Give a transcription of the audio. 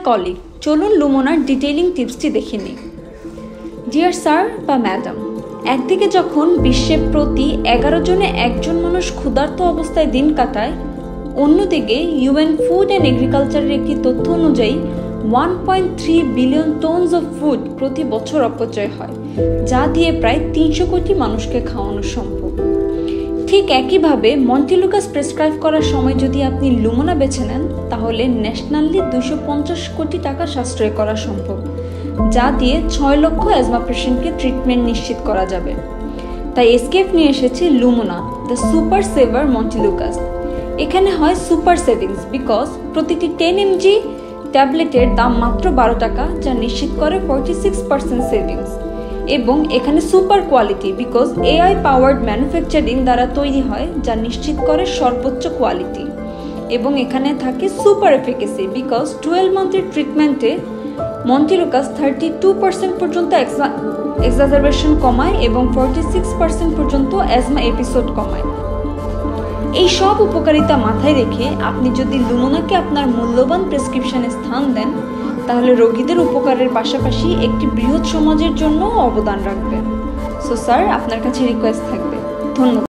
Colleague, চলুন লুমোনার detailing টিপসটি দেখে নিই। ডিয়ার স্যার বা ম্যাডাম, একদিকে যখন বিশ্বে প্রতি 11 জনে একজন মানুষ ক্ষুধার্ত অবস্থায় দিন কাটায়, অন্যদিকে ইউএন ফুড অ্যান্ড এগ্রিকালচারের একটি তথ্য অনুযায়ী 1.3 বিলিয়ন টনস অফ ফুড প্রতি বছর অপচয় হয়, যা দিয়ে প্রায় 300 কোটি মানুষকে খাওয়ানো সম্ভব। ঠিক একইভাবে মন্টিলুকাস প্রেসক্রাইব করার সময় যদি আপনি লুমোনা বেছে নেন, তাহলে ন্যাশনালি 250 কোটি টাকা সাশ্রয় করা সম্ভব, যা দিয়ে 6 লক্ষ অ্যাজমা পেশেন্টকে ট্রিটমেন্ট নিশ্চিত করা যাবে। তাই এসকেএফ নিয়ে এসেছে লুমোনা, দ্য সুপার সেভার মন্টিলুকাস। এখানে হয় সুপার সেভিংস বিকজ প্রতিটি 10 mg ট্যাবলেটের দাম মাত্র 12 টাকা, যা নিশ্চিত করে 46% সেভিংস। এবং এখানে super quality because AI powered manufacturing দ্বারা তৈরি হয়, যা নিশ্চিত করে সর্বোচ্চ কোয়ালিটি। এবং এখানে থাকে সুপার এফিকেসি বিকজ 12 মান্থের ট্রিটমেন্টে মন্টিলুকাস 32% পর্যন্ত এক্সাজারবেশন কমায় এবং 46% পর্যন্ত অ্যাজমা এপিসোড কমায়। এই সব উপকারিতা মাথায় রেখে আপনি যদি লুমোনাকে আপনার মূল্যবান প্রেসক্রিপশনে স্থান দেন, তাহলে রোগীদের উপকারের পাশাপাশি একটি বৃহৎ সমাজের জন্য অবদান রাখবেন। সো স্যার, আপনার কাছে রিকোয়েস্ট থাকবে। ধন্যবাদ।